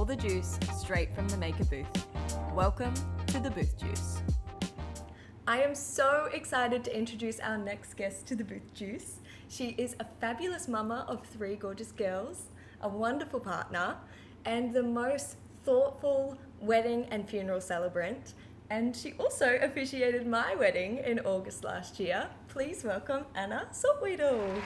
all the juice straight from the maker booth. Welcome to the Booth Juice. I am so excited to introduce our next guest to the Booth Juice. She is a fabulous mama of 3 gorgeous girls, a wonderful partner, and the most thoughtful wedding and funeral celebrant. And she also officiated my wedding in August last year. Please welcome Anna Soltwedel.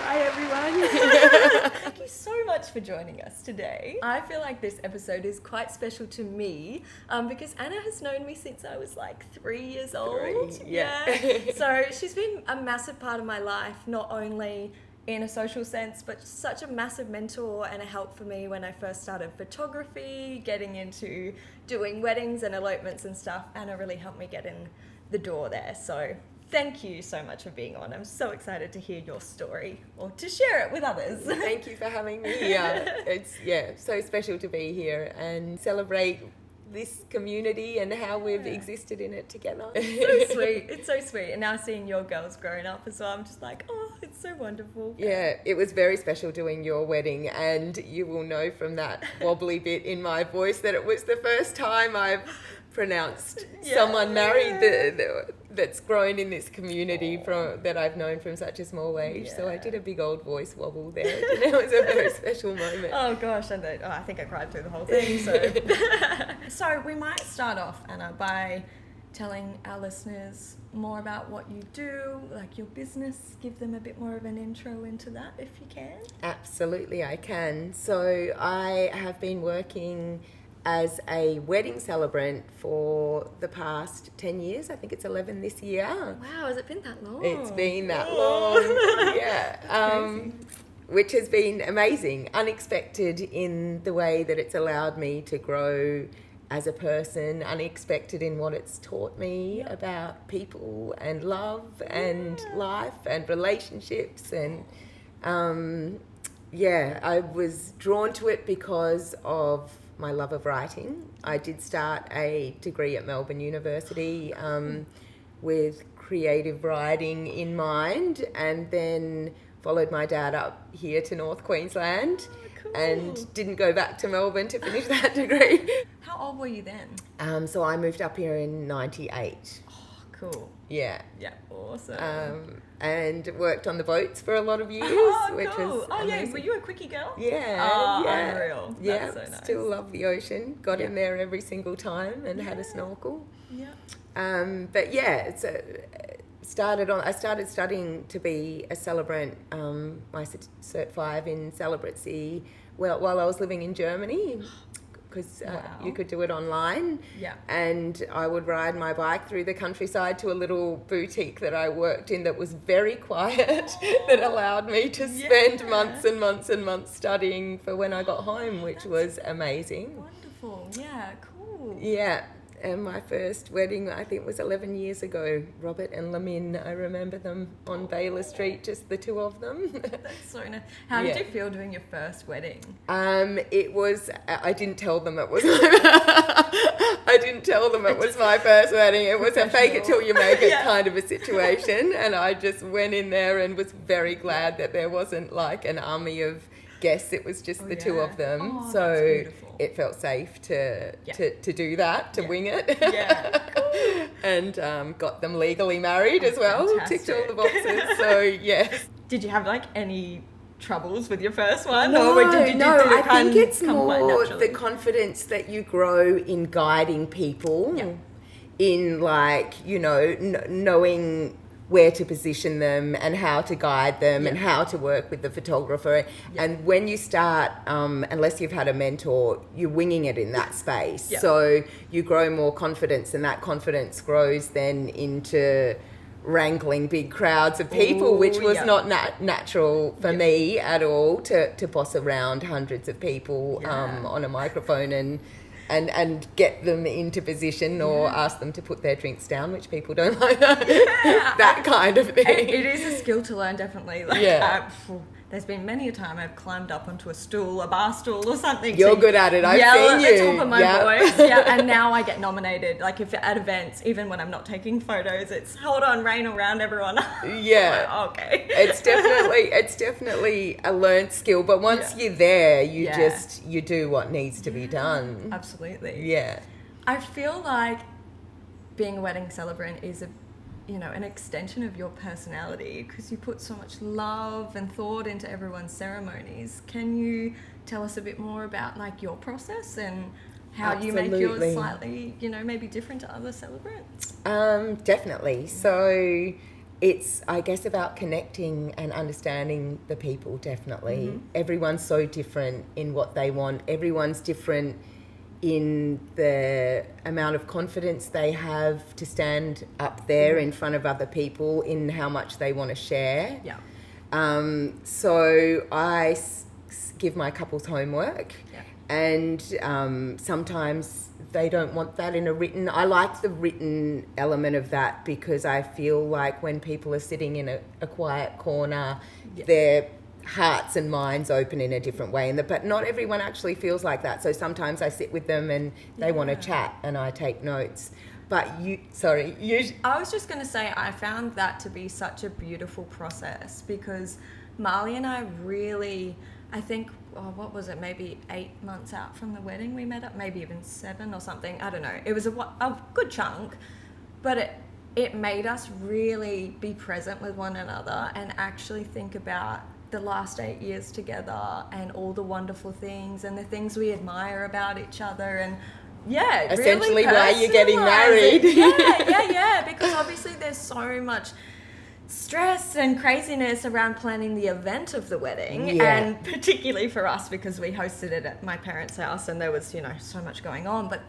Hi everyone. Thank you so much for joining us today. I feel like this episode is quite special to me because Anna has known me since I was like 3 years old. Yeah. So she's been a massive part of my life, not only in a social sense, but such a massive mentor and a help for me when I first started photography, getting into doing weddings and elopements and stuff. Anna really helped me get in the door there. So thank you so much for being on. I'm so excited to hear your story or to share it with others. Thank you for having me. It's so special to be here and celebrate this community and how we've existed in it together. It's so sweet. It's so sweet. And now seeing your girls growing up as well, I'm just like, oh, it's so wonderful. Yeah, it was very special doing your wedding, and you will know from that wobbly bit in my voice that it was the first time I've pronounced someone married that's grown in this community that I've known from such a small age. So I did a big old voice wobble there. And it was a very special moment. Oh gosh, I think I cried through the whole thing. So we might start off, Anna, by telling our listeners more about what you do, like your business. Give them a bit more of an intro into that if you can. Absolutely, I can. So I have been working as a wedding celebrant for the past 10 years. I think it's 11 this year. Wow, has it been that long? It's been that long, yeah. Which has been amazing, unexpected in the way that it's allowed me to grow as a person, unexpected in what it's taught me about people and love and life and relationships. And I was drawn to it because of my love of writing. I did start a degree at Melbourne University with creative writing in mind, and then followed my dad up here to North Queensland and didn't go back to Melbourne to finish that degree. How old were you then? So I moved up here in 98. Oh, cool. Yeah. Yeah, awesome. And worked on the boats for a lot of years, which was amazing. Were you a quickie girl? Yeah. Oh, yeah. unreal. Yeah, That's so nice. Still love the ocean. Got in there every single time and had a snorkel. Yeah. It's I started studying to be a celebrant, my Cert 5 in celebrancy while I was living in Germany, because you could do it online. Yeah. And I would ride my bike through the countryside to a little boutique that I worked in that was very quiet, that allowed me to spend months and months and months studying for when I got home, which was amazing. Wonderful. Yeah, cool. Yeah. And my first wedding, I think, was 11 years ago. Robert and Lamin, I remember them on Baylor Street, just the two of them. That's so nice. How did you feel doing your first wedding? It was, I didn't tell them it was I didn't tell them it was my first wedding. It was a fake it till you make it kind of a situation. And I just went in there and was very glad that there wasn't like an army of guests. It was just the two of them. So it felt safe to do that, to wing it. Yeah, cool. And got them legally married as well. Fantastic. Ticked all the boxes. So yes. Did you have like any troubles with your first one? No, or did I think it's more the confidence that you grow in guiding people, in like, knowing where to position them and how to guide them and how to work with the photographer. And when you start, unless you've had a mentor, you're winging it in that space. So you grow more confidence, and that confidence grows then into wrangling big crowds of people, which was not natural for me at all, to boss around hundreds of people on a microphone and get them into position or ask them to put their drinks down, which people don't like. That kind of thing. It is a skill to learn, definitely. there's been many a time I've climbed up onto a stool, a bar stool or something. You're good at it. I've seen you. Yell at the top of my voice. Yeah, and now I get nominated. Like if at events, even when I'm not taking photos, it's hold on, rain around everyone. Yeah. Like, okay. It's definitely a learned skill, but once you're there, you do what needs to be done. Absolutely. Yeah. I feel like being a wedding celebrant is an extension of your personality, because you put so much love and thought into everyone's ceremonies. Can you tell us a bit more about like your process and how you make yours slightly, maybe different to other celebrants? Definitely. So it's, I guess, about connecting and understanding the people, definitely. Mm-hmm. Everyone's so different in what they want. Everyone's different in the amount of confidence they have to stand up there in front of other people, in how much they want to share. Yeah. So I give my couples homework, and sometimes they don't want that in a written. I like the written element of that, because I feel like when people are sitting in a quiet corner, their hearts and minds open in a different way, but not everyone actually feels like that. So sometimes I sit with them and they want to chat and I take notes. But I was just going to say, I found that to be such a beautiful process, because Marley and I really, I think, what was it, maybe 8 months out from the wedding we met up, maybe even 7 or something, I don't know. It was a good chunk, but it made us really be present with one another and actually think about the last 8 years together and all the wonderful things and the things we admire about each other, and essentially really why you're getting married. Because obviously there's so much stress and craziness around planning the event of the wedding, and particularly for us because we hosted it at my parents' house and there was so much going on, but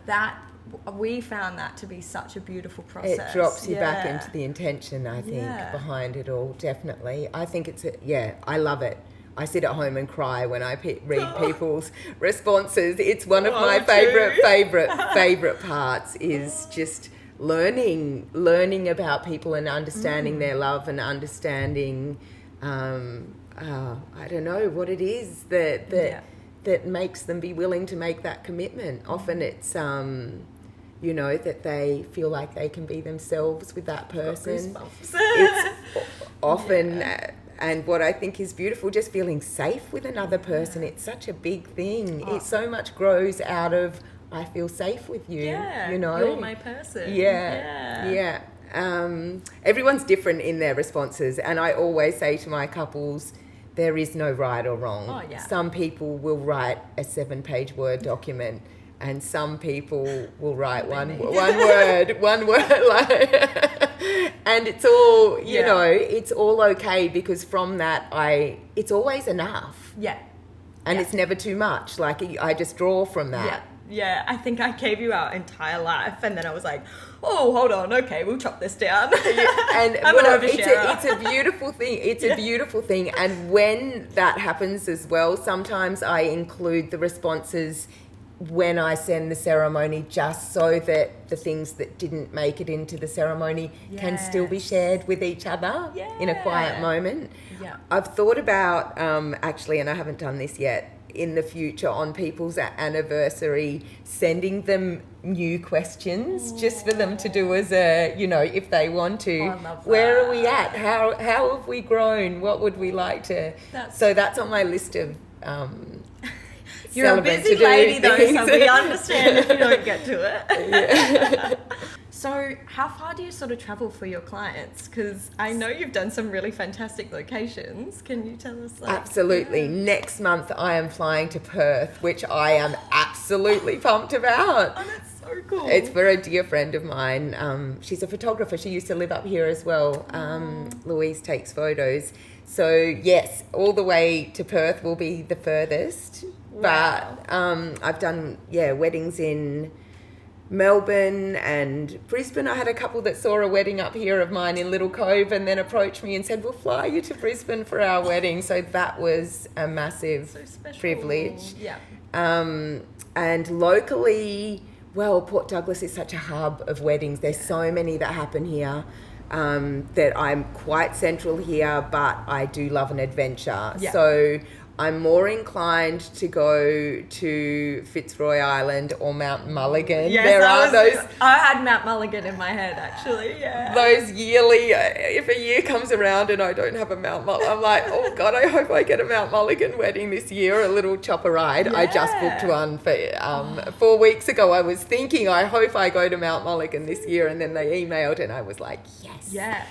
we found that to be such a beautiful process. It drops you back into the intention, I think, behind it all, definitely. I think I love it. I sit at home and cry when I read people's responses. It's one of my favourite parts, is just learning about people and understanding their love and understanding, I don't know what it is that makes them be willing to make that commitment. Often it's, that they feel like they can be themselves with that person. It's often, and what I think is beautiful, just feeling safe with another person. It's such a big thing. It so much grows out of, I feel safe with you. You're my person. Everyone's different in their responses, and I always say to my couples, there is no right or wrong. Some people will write a 7-page Word document, and some people will write one word, and it's all, it's all okay, because from that, it's always enough. Yeah. And it's never too much. Like, I just draw from that. Yeah, I think I gave you our entire life, and then I was like, oh, hold on, okay, we'll chop this down. And I'm an oversharer. It's a beautiful thing. It's a beautiful thing. And when that happens as well, sometimes I include the responses when I send the ceremony, just so that the things that didn't make it into the ceremony can still be shared with each other in a quiet moment. Yeah. I've thought about, actually, and I haven't done this yet, in the future on people's anniversary, sending them new questions just for them to do as a, if they want to. I love that. Where are we at? How have we grown? What would we like to... So that's on my list of... You're a busy lady though, so we understand if you don't get to it. So how far do you sort of travel for your clients? Because I know you've done some really fantastic locations. Can you tell us? Absolutely. Next month I am flying to Perth, which I am absolutely pumped about. Oh, that's so cool. It's for a dear friend of mine. She's a photographer. She used to live up here as well. Louise takes photos. So yes, all the way to Perth will be the furthest. Wow. But I've done weddings in Melbourne and Brisbane. I had a couple that saw a wedding up here of mine in Little Cove and then approached me and said, we'll fly you to Brisbane for our wedding. So that was a massive privilege. Yeah. And locally, Port Douglas is such a hub of weddings. There's so many that happen here. that I'm quite central here, but I do love an adventure. Yeah. So I'm more inclined to go to Fitzroy Island or Mount Mulligan. Yes, I had Mount Mulligan in my head, actually, yeah. Those yearly, if a year comes around and I don't have a Mount Mulligan, I'm like, oh God, I hope I get a Mount Mulligan wedding this year, a little chopper ride. Yeah. I just booked one for 4 weeks ago. I was thinking, I hope I go to Mount Mulligan this year, and then they emailed and I was like, yes. Yeah.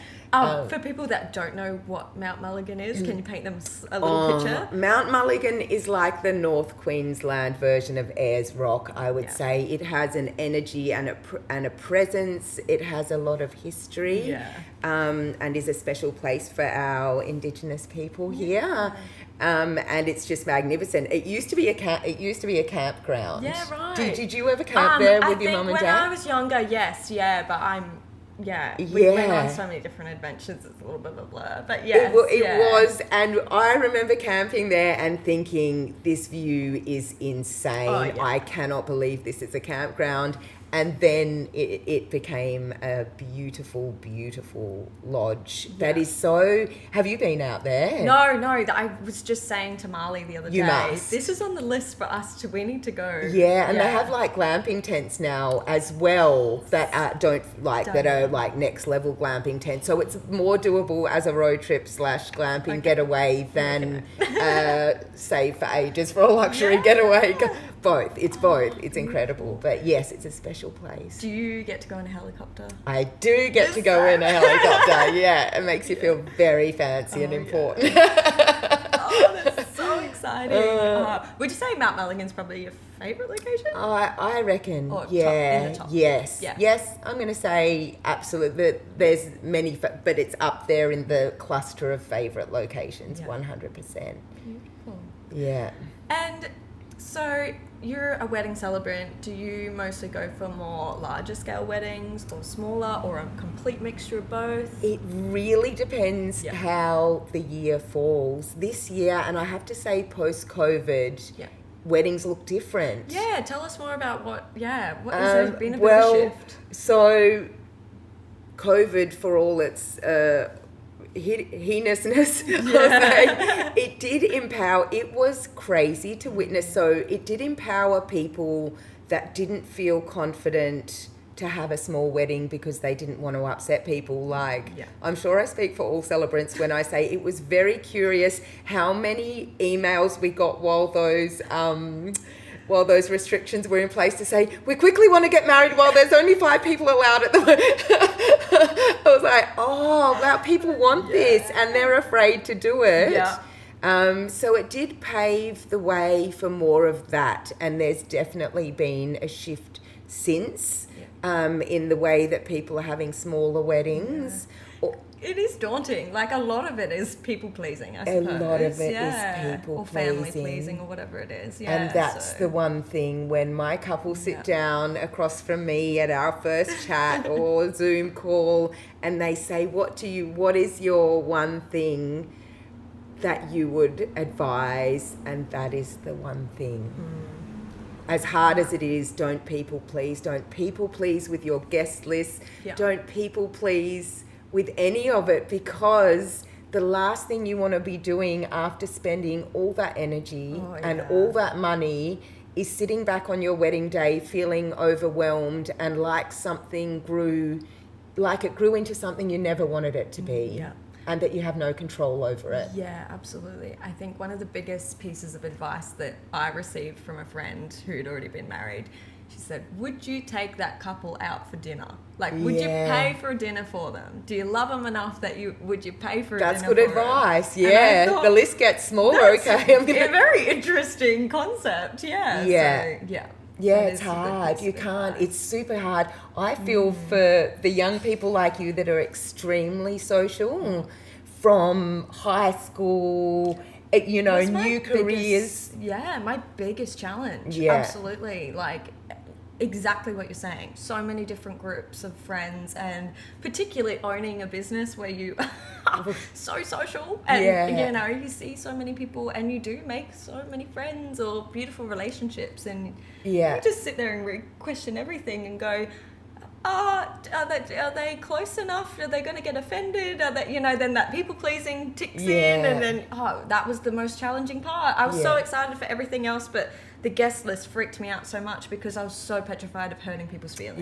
For people that don't know what Mount Mulligan is, can you paint them a little picture? Mount Mulligan is like the North Queensland version of Ayers Rock, I would say. It has an energy and a presence. It has a lot of history, and is a special place for our Indigenous people here. And it's just magnificent. It used to be a campground. Yeah, right. Did you ever camp there with your mum and dad? When I was younger, yes, but we went on so many different adventures. It's a little bit of a blur, but yes, it was. And I remember camping there and thinking, this view is insane. Oh, yeah. I cannot believe this is a campground. And then it became a beautiful, beautiful lodge. Yeah. That is so... Have you been out there? No. I was just saying to Marley the other day. Must. This is on the list for us we need to go. Yeah, and they have like glamping tents now as well that are like next level glamping tents. So it's more doable as a road trip / glamping getaway than save for ages for a luxury getaway. Both. It's both. It's incredible. But yes, it's a special place. Do you get to go in a helicopter? I do get to go in a helicopter. Yeah, it makes you feel very fancy and important. That's so exciting. Would you say Mount Mulligan's probably your favourite location? I reckon. Or yes. Yeah. Yes, I'm going to say absolutely. There's many, but it's up there in the cluster of favourite locations, 100%. Beautiful. Yeah. And so you're a wedding celebrant. Do you mostly go for more larger scale weddings or smaller, or a complete mixture of both? It really depends how the year falls. This year, and I have to say post-COVID, weddings look different. Yeah, tell us more about what has there been a bit of a shift? So COVID, for all its heinousness, it did empower. It was crazy to witness. So it did empower people that didn't feel confident to have a small wedding because they didn't want to upset people. I'm sure I speak for all celebrants when I say it was very curious how many emails we got while those restrictions were in place to say, we quickly want to get married while there's only 5 people allowed at the moment. I was like, oh, wow, people want this and they're afraid to do it. Yeah. So it did pave the way for more of that. And there's definitely been a shift since in the way that people are having smaller weddings. It is daunting. Like, a lot of it is people pleasing, I suppose. A lot of it is people or pleasing. Family pleasing or whatever it is. Yeah, and that's the one thing when my couple sit down across from me at our first chat or Zoom call and they say, what is your one thing that you would advise? And that is the one thing. As hard as it is, don't people please. Don't people please with your guest list. Yeah. Don't people please with any of it, because the last thing you want to be doing after spending all that energy and all that money is sitting back on your wedding day feeling overwhelmed and like it grew into something you never wanted it to be. Yeah. And that you have no control over it. Yeah, absolutely. I think one of the biggest pieces of advice that I received from a friend who'd already been married, she said, would you take that couple out for dinner? Like, would you pay for a dinner for them? Do you love them enough that would you pay for a dinner for them? That's good advice, yeah. Thought, the list gets smaller, okay. A very interesting concept, yeah. Yeah. So, yeah. Yeah, it's hard. You can't. It's super hard. I feel for the young people like you that are extremely social from high school, new careers. My biggest challenge. Yeah. Absolutely. Like, exactly what you're saying. So many different groups of friends, and particularly owning a business where you are so social and you see so many people and you do make so many friends or beautiful relationships, and you just sit there and question everything and go, are they close enough? Are they going to get offended? Are they, then that people pleasing ticks in, and then that was the most challenging part. I was so excited for everything else, but the guest list freaked me out so much because I was so petrified of hurting people's feelings.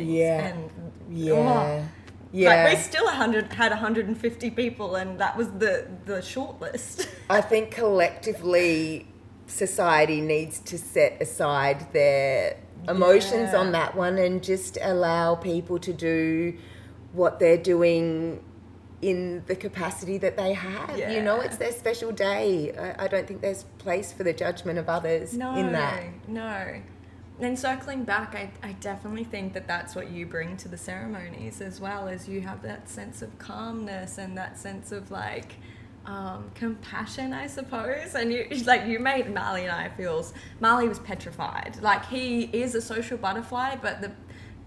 Like we still had 150 people, and that was the short list. I think collectively society needs to set aside their emotions on that one and just allow people to do what they're doing in the capacity that they have. It's their special day. I don't think there's place for the judgment of others in that. No. And circling back, I definitely think that that's what you bring to the ceremonies as well, as you have that sense of calmness and that sense of like compassion, I suppose. And you made Marley and I Marley was petrified. Like, he is a social butterfly, but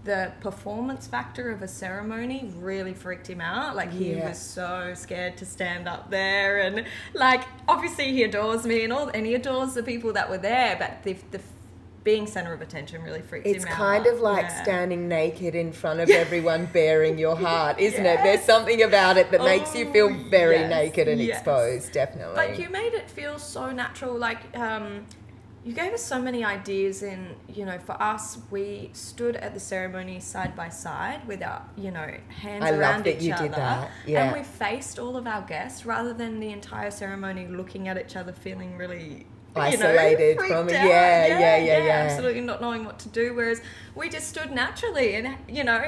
the performance factor of a ceremony really freaked him out. Like, he was so scared to stand up there, and like, obviously he adores me and he adores the people that were there, but the being center of attention really freaked him out. It's kind of like standing naked in front of everyone bearing your heart, isn't it? There's something about it that makes you feel very naked and exposed, definitely. But you made it feel so natural. Like, you gave us so many ideas for us, we stood at the ceremony side by side with our, hands around each other. I love that you did that. Yeah. And we faced all of our guests rather than the entire ceremony looking at each other feeling really isolated from it. Yeah, absolutely not knowing what to do, whereas we just stood naturally and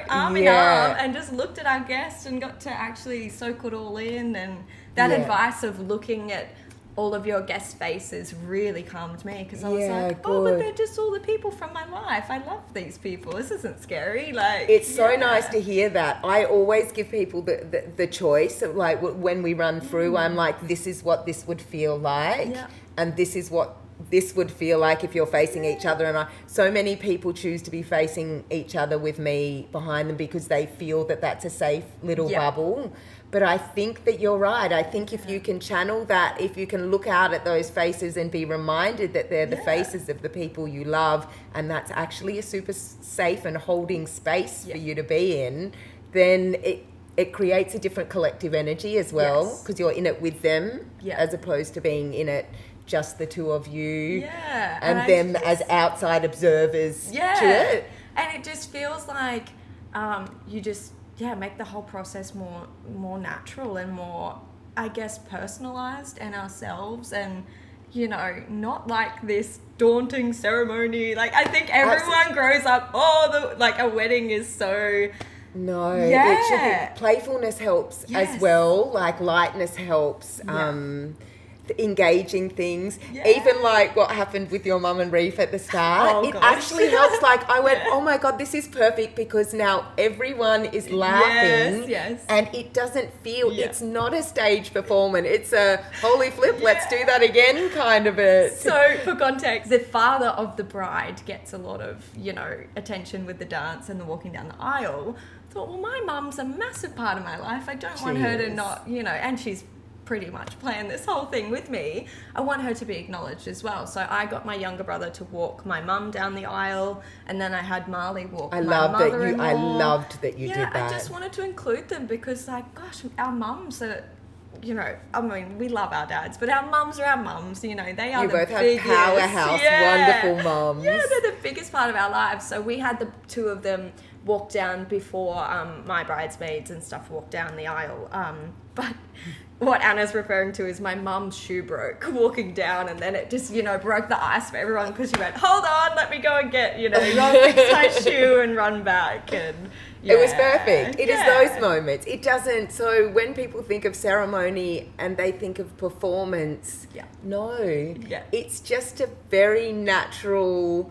arm in arm and just looked at our guests and got to actually soak it all in. And that advice of looking at all of your guest faces really calmed me, because I was like, but they're just all the people from my life. I love these people. This isn't scary. Like, it's so nice to hear that. I always give people the choice of, like, when we run through, I'm like, this is what this would feel like. Yeah. And this is what this would feel like if you're facing each other. And so many people choose to be facing each other with me behind them because they feel that that's a safe little bubble. But I think that you're right. I think if you can channel that, if you can look out at those faces and be reminded that they're the faces of the people you love, and that's actually a super safe and holding space for you to be in, then it creates a different collective energy as well, because you're in it with them as opposed to being in it just the two of you and them as outside observers to it. And it just feels like you just make the whole process more natural and more, I guess, personalized and ourselves, and not like this daunting ceremony. Like, I think everyone grows up, a wedding is so... No, it should be, playfulness helps as well, like lightness helps, engaging things, even like what happened with your mum and Reef at the start. Actually helps. Like, I went, oh my God, this is perfect, because now everyone is laughing and it doesn't feel, it's not a stage performance, it's a holy flip, let's do that again kind of a... So for context, the father of the bride gets a lot of, attention with the dance and the walking down the aisle. Thought, well, my mum's a massive part of my life. I don't want her to not, and she's pretty much planned this whole thing with me. I want her to be acknowledged as well. So I got my younger brother to walk my mum down the aisle, and then I had Marley walk my mother-in-law. I loved that you did that. I just wanted to include them because, like, gosh, our mums are... I mean, we love our dads, but our mums are our mums, they are the biggest. You both have powerhouse, wonderful mums. Yeah, they're the biggest part of our lives. So we had the two of them walk down before my bridesmaids and stuff walked down the aisle. But what Anna's referring to is my mum's shoe broke walking down, and then it just, broke the ice for everyone, because she went, hold on, let me go and get, fix my shoe and run back. And it was perfect. It is those moments. It doesn't, so when people think of ceremony and they think of performance, it's just a very natural...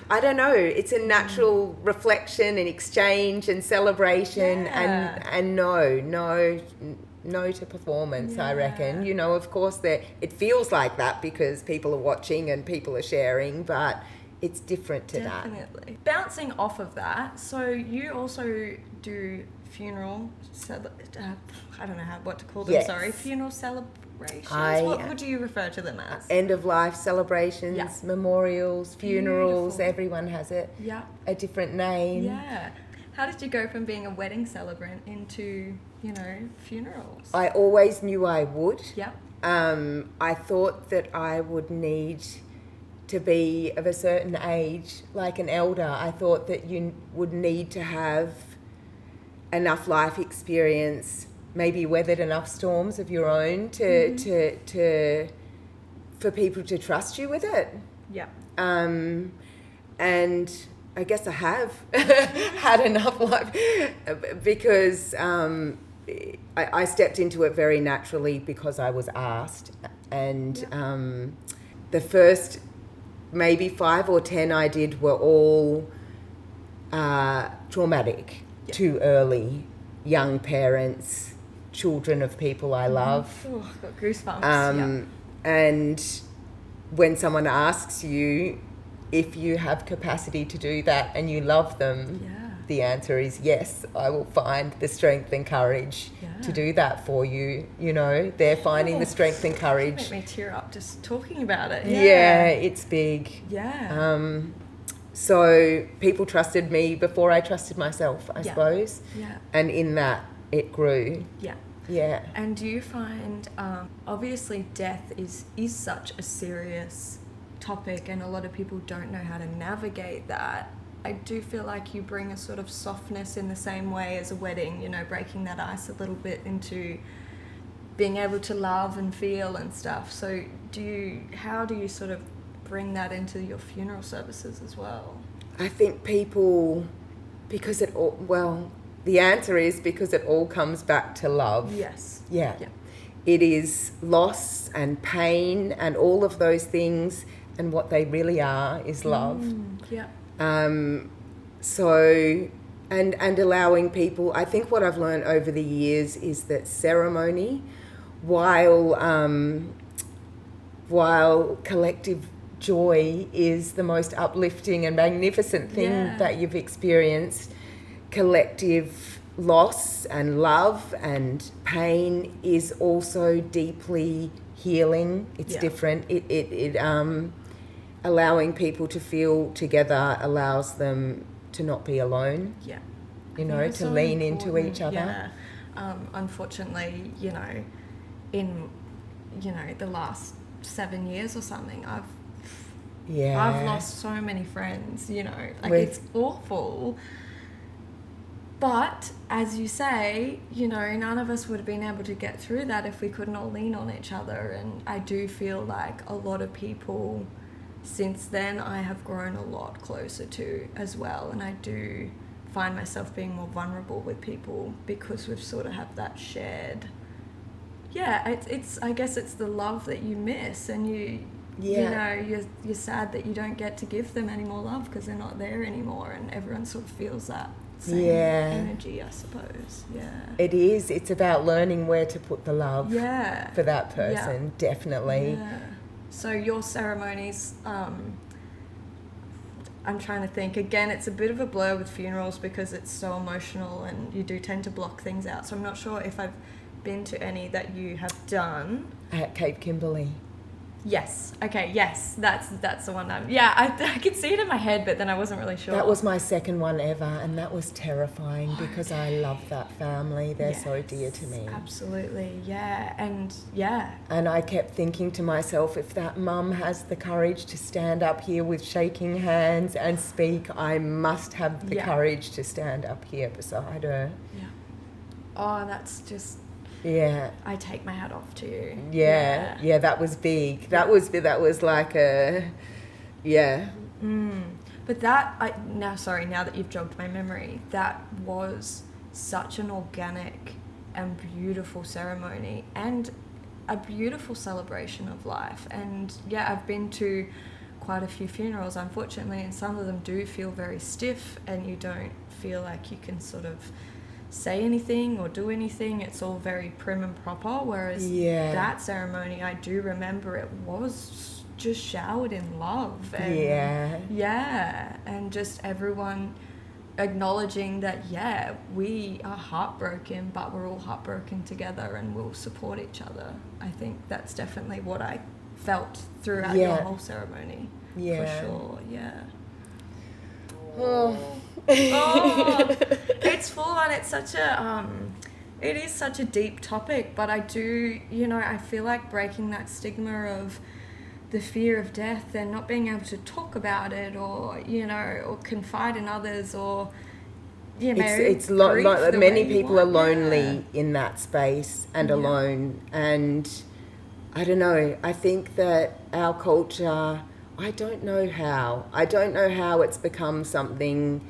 I don't know, it's a natural reflection and exchange and celebration and no to performance, I reckon. Of course, it feels like that because people are watching and people are sharing, but it's different to that. Definitely. Bouncing off of that, so you also do funeral, I don't know what to call them, funeral celebrations. What would you refer to them as? End of life celebrations, memorials, funerals. Beautiful. Everyone has a different name. Yeah. How did you go from being a wedding celebrant into, funerals? I always knew I would. Yeah. I thought that I would need to be of a certain age, like an elder. I thought that you would need to have enough life experience, maybe weathered enough storms of your own to for people to trust you with it. Yeah. And I guess I have had enough life because I stepped into it very naturally because I was asked. And the first maybe 5 or 10 I did were all traumatic, too early, young parents, children of people I love. Oh, I've got goosebumps. And when someone asks you if you have capacity to do that and you love them, the answer is yes, I will find the strength and courage to do that for you. They're finding the strength and courage. Make me tear up just talking about it. Yeah, it's big. Yeah. So people trusted me before I trusted myself, I suppose. Yeah. And in that, it grew. Yeah. Yeah. And do you find, obviously death is such a serious topic and a lot of people don't know how to navigate that. I do feel like you bring a sort of softness in the same way as a wedding, breaking that ice a little bit into being able to love and feel and stuff. So how do you sort of bring that into your funeral services as well? I think people, the answer is because it all comes back to love. Yes. Yeah. It is loss and pain and all of those things, and what they really are is love. Yeah. So, and allowing people, I think what I've learned over the years is that ceremony, while collective joy is the most uplifting and magnificent thing that you've experienced, collective loss and love and pain is also deeply healing. It's different. It allowing people to feel together allows them to not be alone. Yeah. To so lean important. into each other. Yeah. Unfortunately, in the last 7 years or something, I've lost so many friends. It's awful. But as you say, none of us would have been able to get through that if we couldn't all lean on each other. And I do feel like a lot of people since then I have grown a lot closer to as well. And I do find myself being more vulnerable with people because we've sort of have that shared. Yeah, it's I guess it's the love that you miss, and you're sad that you don't get to give them any more love because they're not there anymore, and everyone sort of feels that same energy, I suppose. Yeah. It is. It's about learning where to put the love for that person, definitely. Yeah. So your ceremonies, I'm trying to think. Again, it's a bit of a blur with funerals because it's so emotional and you do tend to block things out. So I'm not sure if I've been to any that you have done. At Cape Kimberley. Yes. Okay. Yes. That's the one. I could see it in my head, but then I wasn't really sure. That was my second one ever, and that was terrifying because I love that family. They're so dear to me. Absolutely. Yeah. And I kept thinking to myself, if that mum has the courage to stand up here with shaking hands and speak, I must have the courage to stand up here beside her. Yeah. Oh, that's just. Yeah. I take my hat off to you. Yeah, that was big. That was like a, But now that you've jogged my memory, that was such an organic and beautiful ceremony and a beautiful celebration of life. And I've been to quite a few funerals, unfortunately, and some of them do feel very stiff and you don't feel like you can sort of say anything or do anything. It's all very prim and proper, whereas that ceremony, I do remember it was just showered in love and and just everyone acknowledging that we are heartbroken, but we're all heartbroken together and we'll support each other. I think that's definitely what I felt throughout your whole ceremony. For sure. Oh. and it's such a it is such a deep topic, but I do, I feel like breaking that stigma of the fear of death and not being able to talk about it, or or confide in others, or it's many people are lonely in that space and alone, and I don't know, I think that our culture, I don't know how it's become something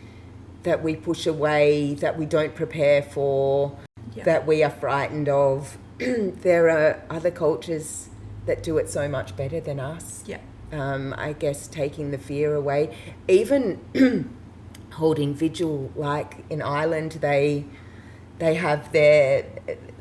that we push away, that we don't prepare for, that we are frightened of. There are other cultures that do it so much better than us. I guess taking the fear away, even holding vigil, like in Ireland, they have their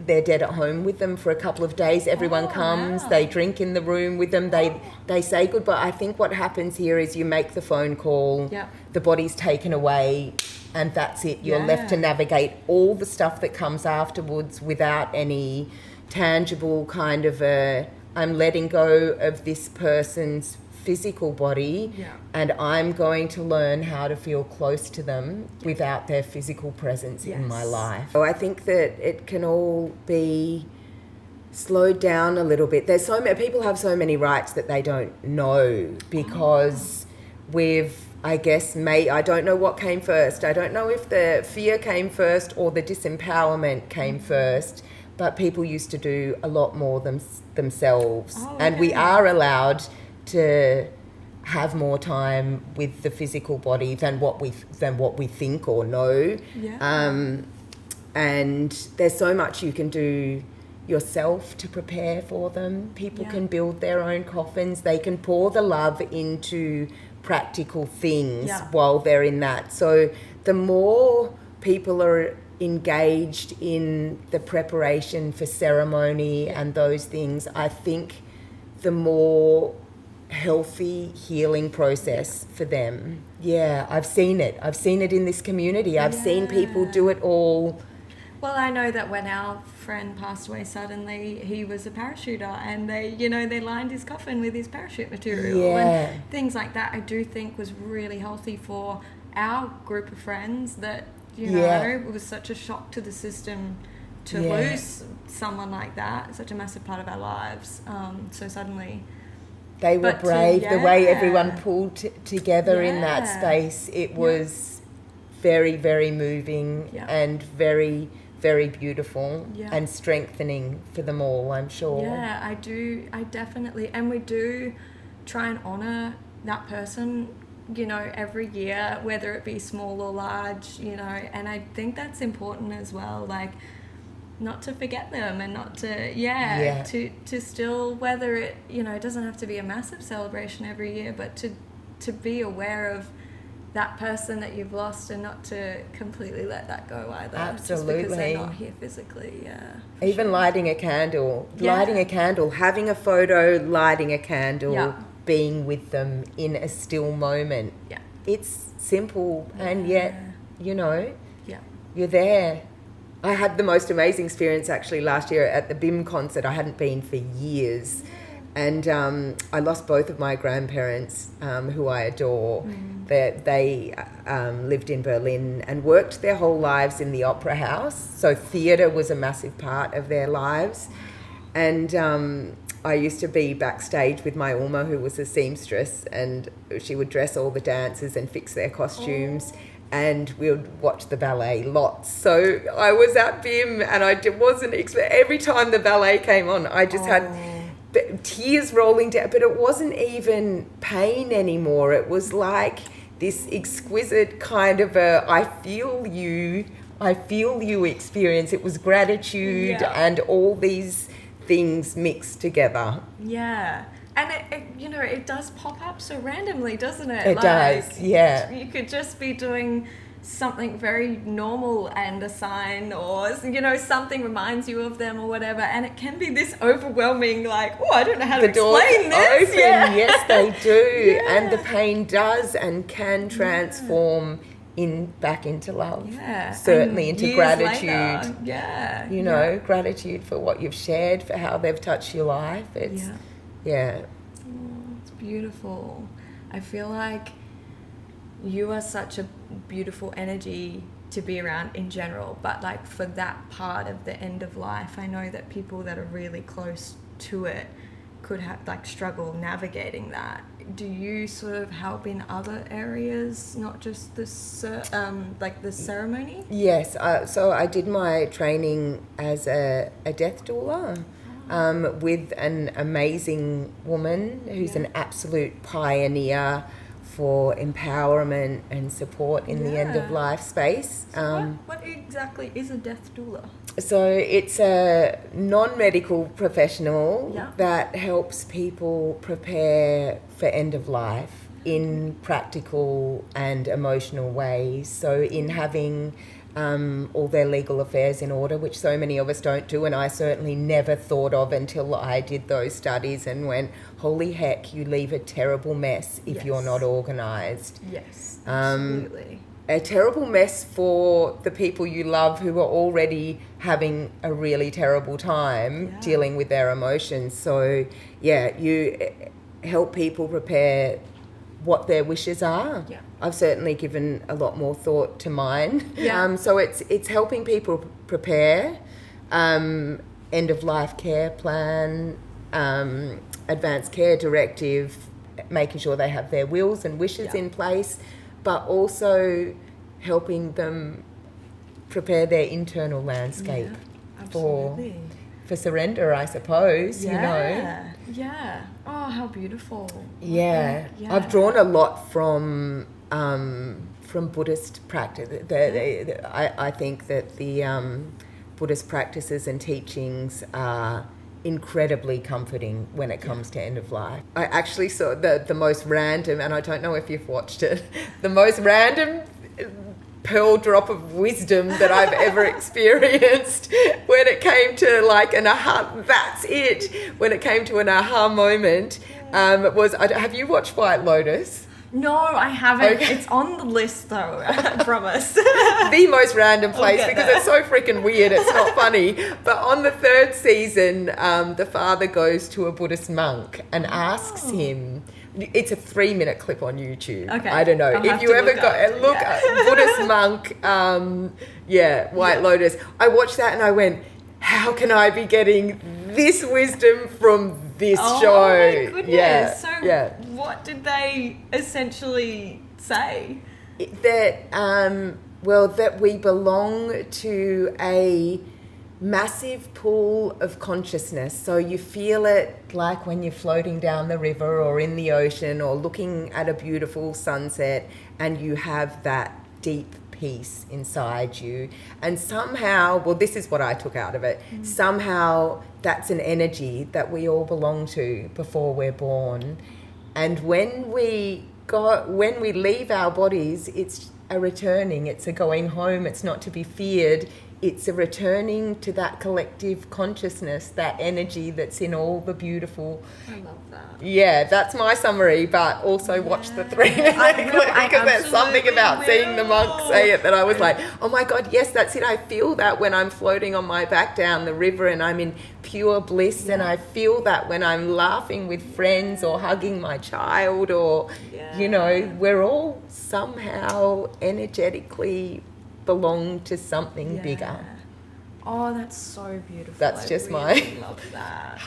dead at home with them for a couple of days. Everyone comes, they drink in the room with them, they say goodbye. I think what happens here is you make the phone call, the body's taken away, and that's it. You're left to navigate all the stuff that comes afterwards without any tangible kind of I'm letting go of this person's physical body, and I'm going to learn how to feel close to them without their physical presence in my life. So I think that it can all be slowed down a little bit. There's so many people have so many rights that they don't know, because I don't know what came first. I don't know if the fear came first or the disempowerment came first, but people used to do a lot more themselves. And we are allowed to have more time with the physical body than what we think or know. And there's so much you can do yourself to prepare for them. People can build their own coffins. They can pour the love into practical things while they're in that. So the more people are engaged in the preparation for ceremony and those things, I think the more healthy healing process for them. I've seen it in this community. I've seen people do it all. Well, I know that when our friend passed away suddenly, he was a parachuter, and they lined his coffin with his parachute material and things like that. I do think was really healthy for our group of friends, that it was such a shock to the system to lose someone like that, such a massive part of our lives. So suddenly they were brave. The way everyone pulled together in that space, it was very, very moving and very, very beautiful and strengthening for them all, I'm sure. I definitely, and we do try and honour that person, every year, whether it be small or large, and I think that's important as well, like not to forget them, and not to to still, whether it it doesn't have to be a massive celebration every year, but to be aware of that person that you've lost, and not to completely let that go either. Absolutely. Just because they're not here physically. Even lighting a candle, having a photo, lighting a candle, being with them in a still moment. It's simple, and yet, you're there. I had the most amazing experience actually last year at the BIM concert. I hadn't been for years. And I lost both of my grandparents, who I adore. They lived in Berlin and worked their whole lives in the opera house. So theatre was a massive part of their lives. And I used to be backstage with my Uma, who was a seamstress, and she would dress all the dancers and fix their costumes. And we would watch the ballet lots. So I was at BIM, and I wasn't every time the ballet came on, I just had tears rolling down, but it wasn't even pain anymore. It was like this exquisite kind of I feel you experience. It was gratitude and all these things mixed together. And it does pop up so randomly, doesn't it? It does, You could just be doing something very normal and a sign, or something reminds you of them or whatever, and it can be this overwhelming, like, I don't know how to explain this. Open. Yes, they do. And the pain does and can transform back into love. Certainly and into gratitude. Later, gratitude for what you've shared, for how they've touched your life. It's it's beautiful. I feel like you are such a beautiful energy to be around in general, but like for that part of the end of life, I know that people that are really close to it could have like struggle navigating that. Do you sort of help in other areas, not just the ceremony? Yes, so I did my training as a death doula with an amazing woman who's an absolute pioneer for empowerment and support in the end of life space. So what exactly is a death doula? So it's a non-medical professional that helps people prepare for end of life in practical and emotional ways. So in having all their legal affairs in order, which so many of us don't do, and I certainly never thought of until I did those studies and went, holy heck, you leave a terrible mess if you're not organised. Yes, absolutely. A terrible mess for the people you love who are already having a really terrible time dealing with their emotions. So, you help people prepare what their wishes are. Yeah. I've certainly given a lot more thought to mine. Yeah. So it's helping people prepare, end of life care plan, advanced care directive, making sure they have their wills and wishes in place, but also helping them prepare their internal landscape for surrender, I suppose, you know. Yeah. Oh, how beautiful. Yeah. I've drawn a lot from Buddhist practice. I think that the Buddhist practices and teachings are incredibly comforting when it comes to end of life. I actually saw the most random, and I don't know if you've watched it, the most random pearl drop of wisdom that I've ever experienced when it came to like an aha, that's it, when it came to an aha moment, was, have you watched White Lotus? No, I haven't. Okay. It's on the list though, I promise. The most random place because it's so freaking weird, it's not funny. But on the third season, the father goes to a Buddhist monk and asks him, it's a 3-minute clip on YouTube. Okay. I don't know. If you ever look at Buddhist monk, White Lotus. I watched that and I went, how can I be getting this wisdom from this show? Oh my goodness. So what did they essentially say? That we belong to a massive pool of consciousness. So you feel it like when you're floating down the river or in the ocean or looking at a beautiful sunset, and you have that deep peace inside you. And somehow, well, this is what I took out of it. Somehow that's an energy that we all belong to before we're born. And when we leave our bodies, it's a returning, it's a going home, it's not to be feared. It's a returning to that collective consciousness, that energy that's in all the beautiful... I love that. Yeah, that's my summary, but also watch the 3-minute clip because there's something about seeing the monk say it that I was like, oh my God, yes, that's it. I feel that when I'm floating on my back down the river and I'm in pure bliss, and I feel that when I'm laughing with friends or hugging my child or, you know, we're all somehow energetically belong to something bigger. Oh, that's so beautiful. That's just really love that.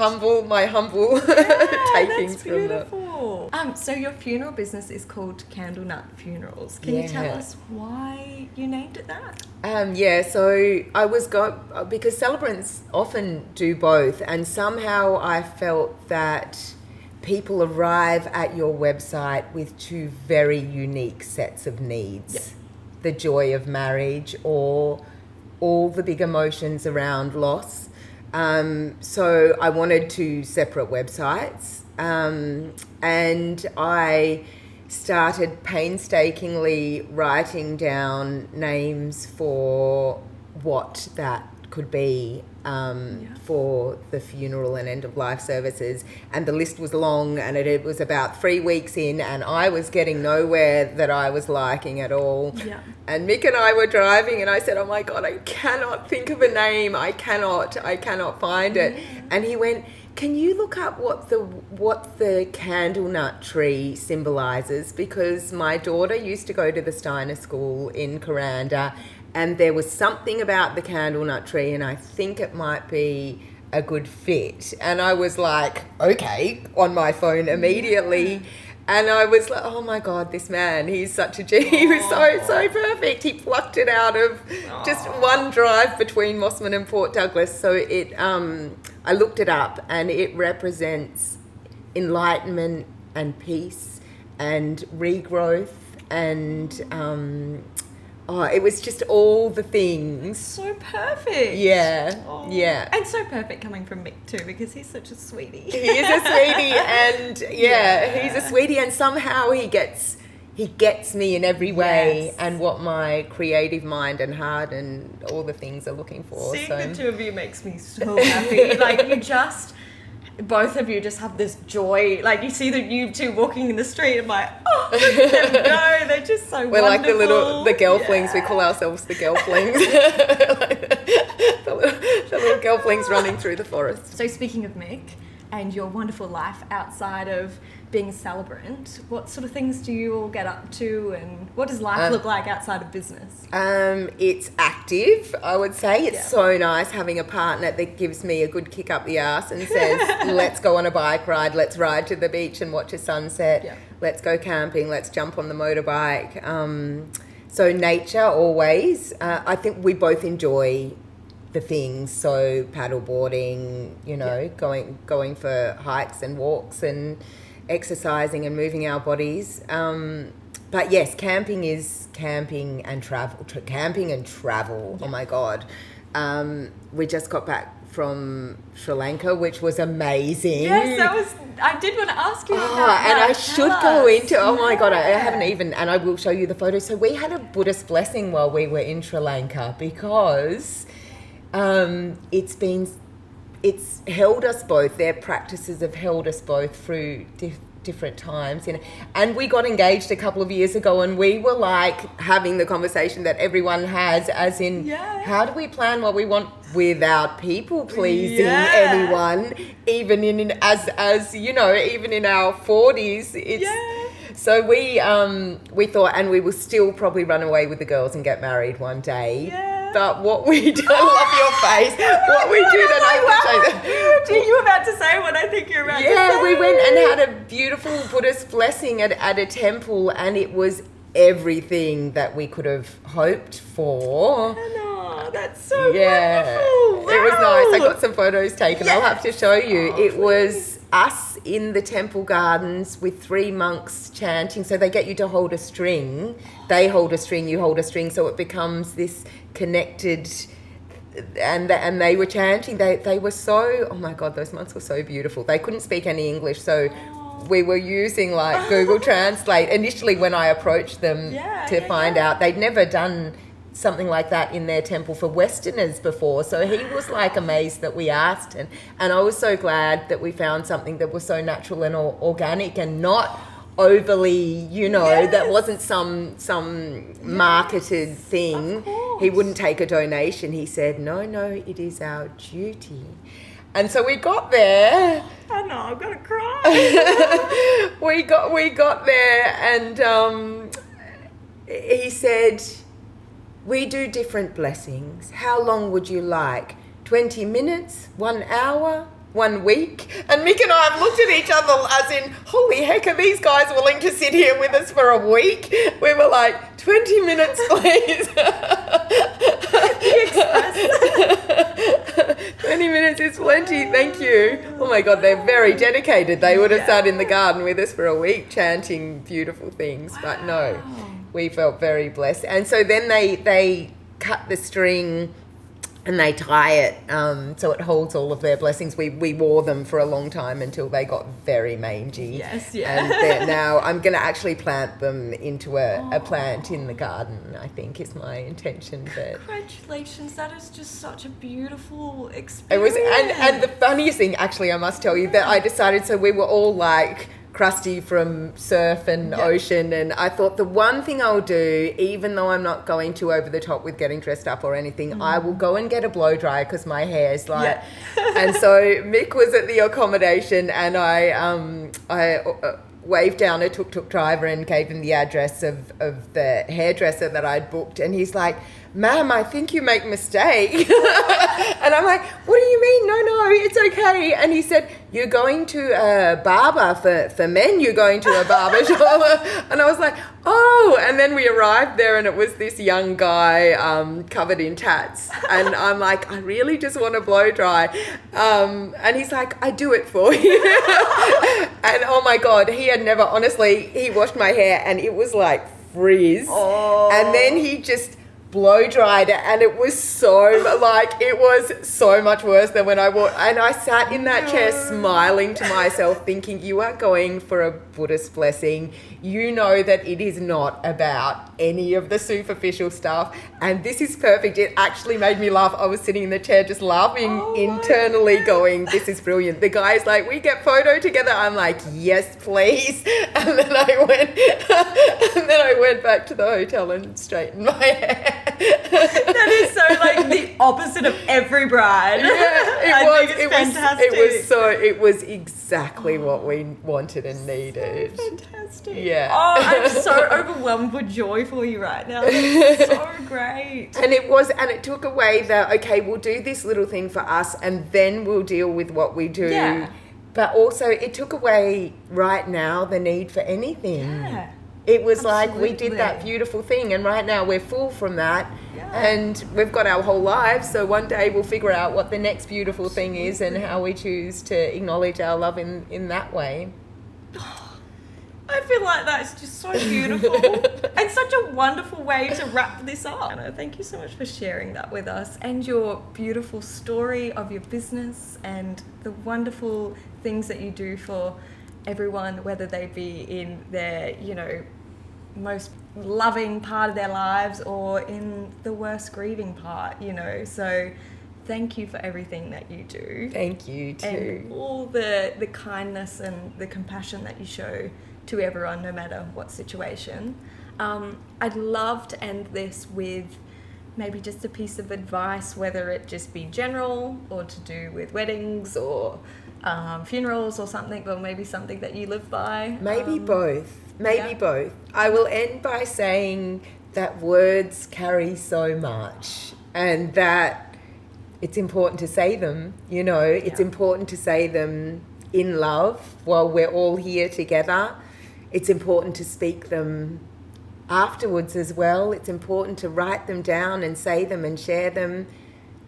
my humble takings that's beautiful. From the... So your funeral business is called Candle Nut Funerals. Can you tell us why you named it that? So I because celebrants often do both, and somehow I felt that people arrive at your website with two very unique sets of needs. Yep. The joy of marriage or all the big emotions around loss. So I wanted two separate websites, and I started painstakingly writing down names for what that could be for the funeral and end of life services, and the list was long, and it was about 3 weeks in, and I was getting nowhere that I was liking at all. And Mick and I were driving, and I said, oh my God, I cannot think of a name, I cannot find it. And he went, Can you look up what the candle nut tree symbolises? Because my daughter used to go to the Steiner School in Kuranda, and there was something about the candle nut tree, and I think it might be a good fit. And I was like, okay, on my phone immediately. Yeah. And I was like, oh my God, this man, he's such a G. He was so perfect. He plucked it out of just one drive between Mossman and Port Douglas. So it, I looked it up, and it represents enlightenment and peace and regrowth and it was just all the things. So perfect. Yeah. Yeah. And so perfect coming from Mick too, because he's such a sweetie. He is a sweetie, and he's a sweetie, and somehow he gets me in every way, and what my creative mind and heart and all the things are looking for. Seeing the two of you makes me so happy. Like, both of you just have this joy. Like, you see you two walking in the street, and like, oh, look at them go. They're just so We're wonderful. We're like the gelflings. We call ourselves the gelflings. the little gelflings running through the forest. So speaking of Mick and your wonderful life outside of being a celebrant, what sort of things do you all get up to, and what does life look like outside of business? It's active, I would say. It's so nice having a partner that gives me a good kick up the arse and says, let's go on a bike ride, let's ride to the beach and watch a sunset, let's go camping, let's jump on the motorbike. So nature always. I think we both enjoy the things, so paddle boarding, going for hikes and walks and exercising and moving our bodies. But yes, camping is camping and travel. Oh my God. We just got back from Sri Lanka, which was amazing. Yes, I did want to ask you about that. And I should go into, oh my God, I haven't even, and I will show you the photos. So we had a Buddhist blessing while we were in Sri Lanka, because it's held us both. Their practices have held us both through different times, and we got engaged a couple of years ago, and we were like having the conversation that everyone has, as in, how do we plan what we want without people pleasing anyone, even in even in our 40s. So we thought, and we will still probably run away with the girls and get married one day. But what we do, I love your face. What we do, then I have to say that. You were about to say what I think you're about to say. Yeah, we went and had a beautiful Buddhist blessing at a temple, and it was everything that we could have hoped for. Anna, that's so wonderful. It was nice. I got some photos taken. I'll have to show you. It was us in the temple gardens with 3 monks chanting. So they get you to hold a string. They hold a string, you hold a string. So it becomes this connected, and they were chanting. They were so, oh my God, those monks were so beautiful. They couldn't speak any English, so we were using like Google Translate initially when I approached them to find out. They'd never done something like that in their temple for Westerners before, so he was like amazed that we asked, and I was so glad that we found something that was so natural and organic and not overly, that wasn't some marketed thing. He wouldn't take a donation. He said, no, it is our duty. And so we got there. Oh no, I'm gonna cry. we got there, and he said, we do different blessings. How long would you like? 20 minutes? 1 hour? 1 week? And Mick and I have looked at each other as in, holy heck, are these guys willing to sit here with us for a week? We were like, 20 minutes, please. 20 minutes is plenty, thank you. Oh my God, they're very dedicated. They would have sat in the garden with us for a week chanting beautiful things. But no, we felt very blessed. And so then they cut the string and they tie it so it holds all of their blessings. We wore them for a long time until they got very mangy. Yes, And now I'm going to actually plant them into a plant in the garden, I think is my intention. But congratulations, that is just such a beautiful experience. It was, and the funniest thing, actually, I must tell you, that I decided, so we were all like crusty from surf and ocean, and I thought the one thing I'll do, even though I'm not going too over the top with getting dressed up or anything, I will go and get a blow dryer because my hair's like and so Mick was at the accommodation, and I waved down a tuk-tuk driver and gave him the address of the hairdresser that I'd booked, and he's like, "Ma'am, I think you make mistake." And I'm like, "What do you mean? No, it's okay." And he said, "You're going to a barber for men, you're going to a barber shop." And I was like, "Oh." And then we arrived there, and it was this young guy covered in tats. And I'm like, "I really just want to blow dry." And he's like, "I do it for you." And oh my God, he had never, honestly, he washed my hair and it was like frizz. Oh. And then he just blow dried it, and it was so much worse than when I walked. And I sat in that chair smiling to myself, thinking, you are going for a Buddhist blessing. You know that it is not about any of the superficial stuff, and this is perfect. It actually made me laugh. I was sitting in the chair just laughing internally, going, "This is brilliant." The guy's like, "We get photo together." I'm like, "Yes, please." And then I went back to the hotel and straightened my hair. That is so like the opposite of every bride. Yeah, fantastic. It was exactly what we wanted and needed. So fantastic. Yeah. Oh, I'm so overwhelmed with joy for you right now. That's so great. And it took away okay, we'll do this little thing for us and then we'll deal with what we do. Yeah. But also it took away right now the need for anything. Yeah. It was like we did that beautiful thing, and right now we're full from that, and we've got our whole lives, so one day we'll figure out what the next beautiful thing is and how we choose to acknowledge our love in that way. I feel like that's just so beautiful and such a wonderful way to wrap this up. Anna, thank you so much for sharing that with us, and your beautiful story of your business and the wonderful things that you do for everyone, whether they be in their, most loving part of their lives or in the worst grieving part, So thank you for everything that you do. Thank you too. And all the kindness and the compassion that you show to everyone, no matter what situation. I'd love to end this with maybe just a piece of advice, whether it just be general or to do with weddings or funerals or something, or maybe something that you live by. Maybe both. Both. I will end by saying that words carry so much, and that it's important to say them, it's important to say them in love while we're all here together. It's important to speak them afterwards as well. It's important to write them down and say them and share them.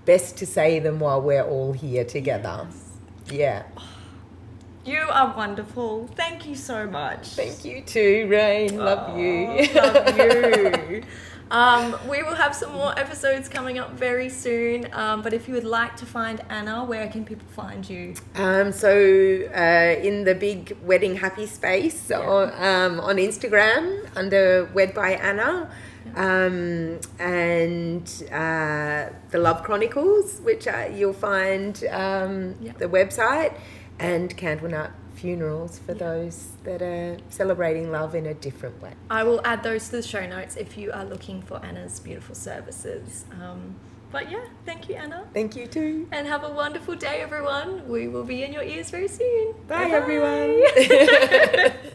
Best to say them while we're all here together. Yes. Yeah. You are wonderful. Thank you so much. Thank you too, Rain. Love you. Love you. We will have some more episodes coming up very soon. But if you would like to find Anna, where can people find you? In the big Wedding Happy space on Instagram under Wed by Anna. And the Love Chronicles, which you'll find the website, and Candlenut Funerals for those that are celebrating love in a different way. I will add those to the show notes if you are looking for Anna's beautiful services. But yeah, thank you, Anna. Thank you too. And have a wonderful day, everyone. We will be in your ears very soon. Bye. Everyone.